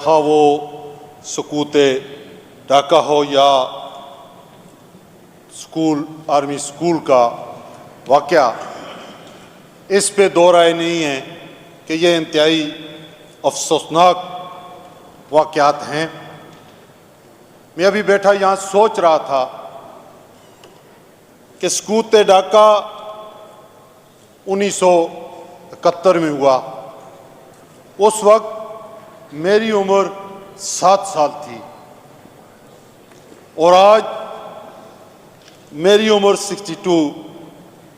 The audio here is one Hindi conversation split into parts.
खा वो सकूत ढाका हो या स्कूल आर्मी स्कूल का वाक़या, इस पे दो राय नहीं है कि ये इंतहाई अफसोसनाक वाक़यात हैं। मैं अभी बैठा यहाँ सोच रहा था कि सकूत ढाका 1971 में हुआ। उस वक्त मेरी उम्र 7 साल थी और आज मेरी उम्र 62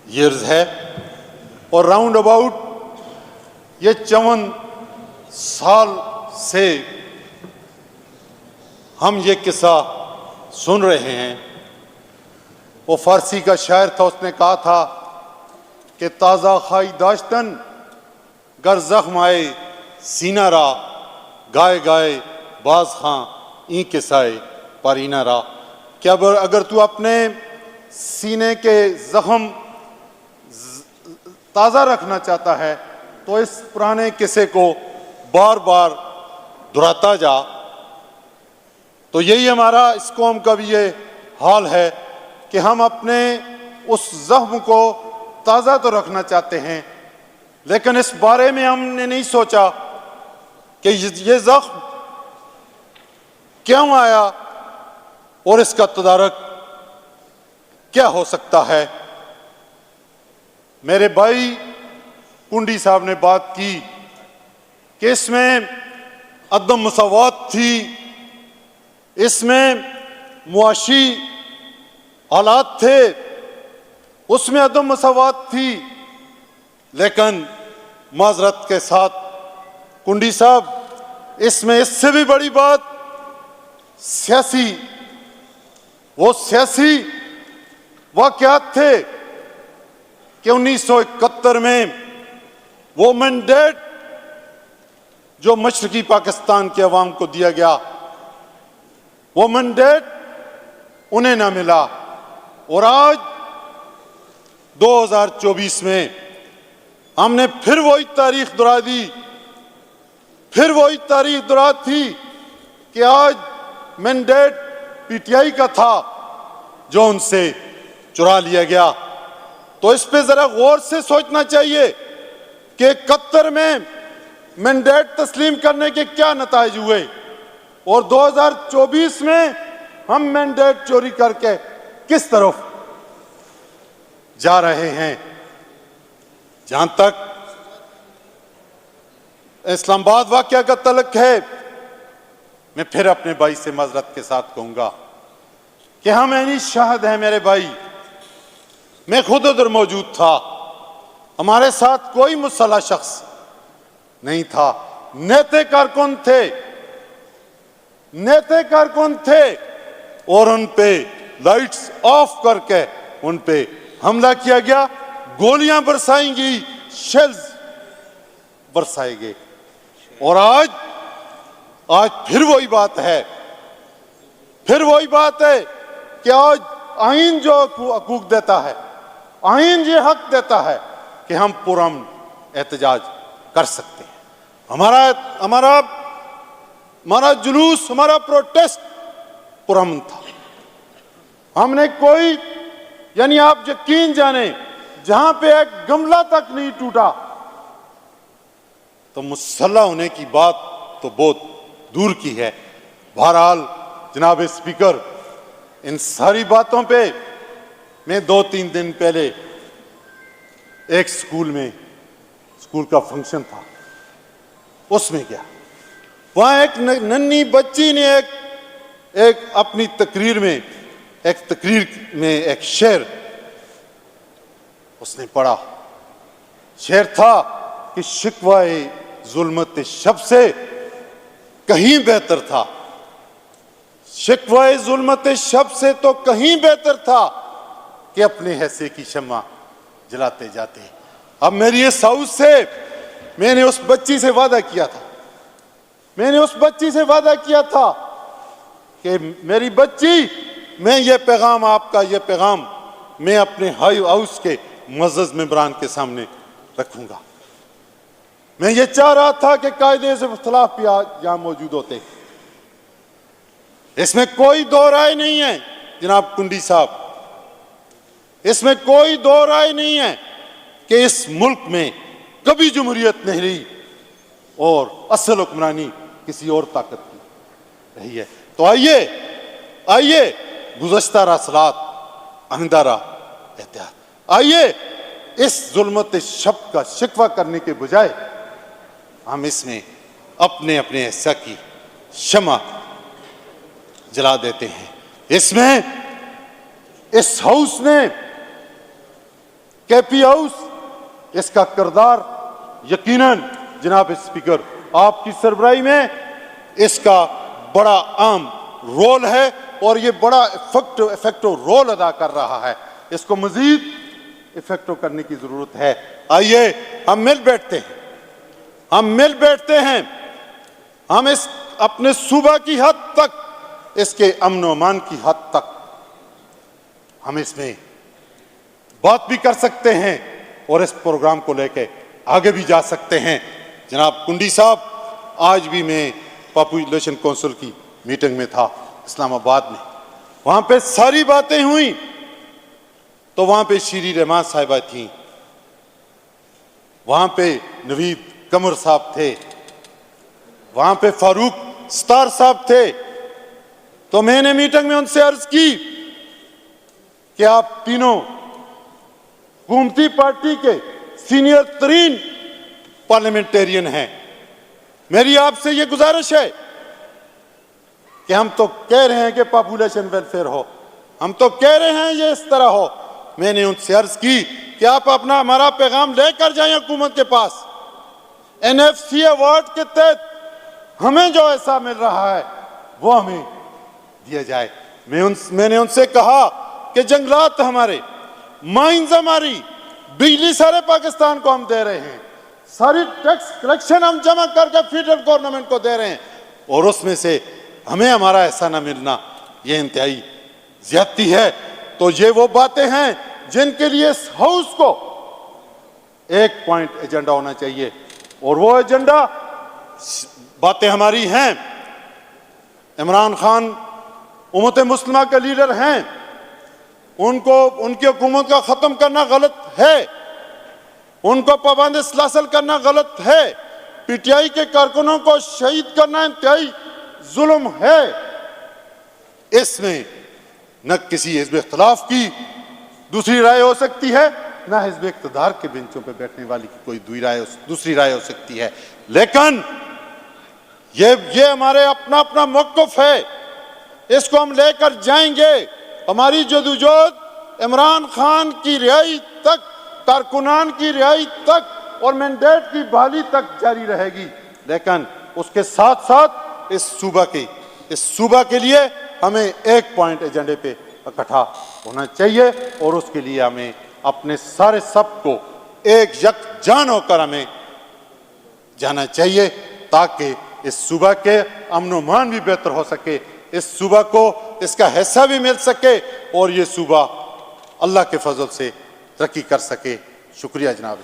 ईयर्स है और राउंड अबाउट ये 54 साल से हम ये किस्सा सुन रहे हैं। वो फारसी का शायर था, उसने कहा था कि ताज़ा खाई दाश्तन गर जख्म आए सीना रा, गाए गाए बाज खां ई किसाए पारीना रा। क्या अगर तू अपने सीने के जख्म ताज़ा रखना चाहता है तो इस पुराने किस्से को बार बार दोहराता जा। तो यही हमारा इस कौम का भी ये हाल है कि हम अपने उस जख्म को ताज़ा तो रखना चाहते हैं, लेकिन इस बारे में हमने नहीं सोचा कि ये जख्म क्यों आया और इसका तदारक क्या हो सकता है। मेरे भाई कुंडी साहब ने बात की कि इसमें अदम मसावत थी, इसमें मुआशी हालात थे, उसमें अदम मसावत थी। लेकिन माजरत के साथ कुंडी साहब, इसमें इससे भी बड़ी बात सियासी, वो सियासी वाक़यात थे कि 1971 में वो मैंडेट जो मशरकी पाकिस्तान के अवाम को दिया गया, वो मैंडेट उन्हें ना मिला। और आज 2024 में हमने फिर वही तारीख दोहरा दी, फिर वही तारीख दोहरा थी कि आज मैंडेट पीटीआई का था जो उनसे चुरा लिया गया। तो इस पे जरा गौर से सोचना चाहिए कि 71 में मैंडेट तस्लीम करने के क्या नताइज हुए और 2024 में हम मैंडेट चोरी करके किस तरफ जा रहे हैं। जहां तक इस्लामाबाद वाक़या का तल्लुक है, मैं फिर अपने भाई से माजरत के साथ कहूंगा कि हम ऐनी शाहिद हैं मेरे भाई। मैं खुद उधर मौजूद था, हमारे साथ कोई मुसल्लह शख्स नहीं था, नेते कारकुन थे, नेते कारकुन थे और उन पे लाइट्स ऑफ करके उन पे हमला किया गया, गोलियां बरसाई गई, शेल्स बरसाए गए। और आज फिर वही बात है, फिर वही बात है कि आज आईन जो हकूक देता है, आईन ये हक देता है कि हम पुरअमन एहतजाज कर सकते हैं। हमारा जुलूस, हमारा प्रोटेस्ट पुरअमन था। हमने कोई, यानी आप यकीन जाने, जहां पे एक गमला तक नहीं टूटा, तो मुसल्लह होने की बात तो बहुत दूर की है। बहरहाल जनाब स्पीकर, इन सारी बातों पे मैं 2-3 दिन पहले एक स्कूल का फंक्शन था, उसमें गया। वहां एक नन्ही बच्ची ने एक अपनी तकरीर में एक शेर उसने पढ़ा। शेर था कि शिकवाए जुल्मत शब से कहीं बेहतर था, शिकवाए जुल्मत शब से तो कहीं बेहतर था कि अपने हैसे की शम्मा जलाते जाते। अब मेरी इस हाउस से मैंने उस बच्ची से वादा किया था, कि मेरी बच्ची, मैं ये पैगाम, आपका ये पैगाम मैं अपने हाउस के मुअज़्ज़ज़ मेंबरान के सामने रखूंगा। मैं ये चाह रहा था कि कायदे से इख्तिलाफ भी यहाँ मौजूद होते। इसमें कोई दो राय नहीं है जनाब कुंडी साहब, इसमें कोई दो राय नहीं है कि इस मुल्क में कभी जमहूरियत नहीं रही और असल हुक्मरानी किसी और ताकत की रही है। तो आइए गुज़श्ता रासलात आइंदा राह एहतियात, आइए इस जुल्मत शब का शिकवा करने के बजाय हम इसमें अपने अपने हिस्सा की शमा जला देते हैं। इसमें इस हाउस ने, केपी हाउस, इसका किरदार यकीनन जनाब स्पीकर आपकी सरबराही में इसका बड़ा अहम रोल है और ये बड़ा इफेक्टिव रोल अदा कर रहा है। इसको मजीद इफेक्टिव करने की जरूरत है। आइए हम मिल बैठते हैं, हम इस अपने सूबा की हद तक, इसके अमन व अमान की हद तक हम इसमें बात भी कर सकते हैं और इस प्रोग्राम को लेकर आगे भी जा सकते हैं। जनाब कुंडी साहब, आज भी मैं पॉपुलेशन काउंसिल की मीटिंग में था इस्लामाबाद में, वहां पे सारी बातें हुई तो वहां पे शीरी रहमान साहिबा थी, वहां पे नवीद कमर साहब थे, वहां पे फारूक स्टार साहब थे। तो मैंने मीटिंग में उनसे अर्ज की कि आप तीनों हुकूमती पार्टी के सीनियर तरीन पार्लियामेंटेरियन हैं, मेरी आपसे ये गुजारिश है कि हम तो कह रहे हैं कि पॉपुलेशन वेलफेयर हो, हम तो कह रहे हैं ये इस तरह हो। मैंने उनसे अर्ज की कि आप अपना हमारा पैगाम लेकर जाएं हुकूमत के पास, NFC अवार्ड के तहत हमें जो ऐसा मिल रहा है वो हमें दिया जाए। मैंने उनसे कहा कि जंगलात हमारे, माइंस हमारी, बिजली सारे पाकिस्तान को हम दे रहे हैं, सारी टैक्स कलेक्शन हम जमा करके फेडरल गवर्नमेंट को दे रहे हैं और उसमें से हमें हमारा ऐसा ना मिलना ये इंतहाई ज्यादती है। तो ये वो बातें हैं जिनके लिए इस हाउस को एक पॉइंट एजेंडा होना चाहिए और वो एजेंडा बातें हमारी हैं। इमरान खान उम्मत मुस्लिमा के लीडर हैं, उनको उनकी हुकूमत का ख़त्म करना गलत है, उनको पाबंद सलासल करना गलत है, PTI के कारकुनों को शहीद करना इंतहाई जुल्म है। इसमें न किसी हिज़्ब इख्तिलाफ की दूसरी राय हो सकती है, न हिज़्ब इक़्तिदार के बेंचों पर बैठने वाली की कोई दूसरी राय हो सकती है। लेकिन ये हमारे अपना मौक़िफ़ है, इसको हम लेकर जाएंगे। हमारी जदोजहद इमरान खान की रिहाई तक, कारकुनान की रिहाई तक और मैंडेट की बहाली तक जारी रहेगी। लेकिन उसके साथ साथ इस सूबा के लिए हमें एक पॉइंट एजेंडे पे इकट्ठा होना चाहिए और उसके लिए हमें अपने सारे सबको एक यकजान होकर हमें जाना चाहिए ताकि इस सूबा के अमन व अमान भी बेहतर हो सके, इस सूबा को इसका हिस्सा भी मिल सके और ये सूबा अल्लाह के फजल से तरक्की कर सके। शुक्रिया जनाब।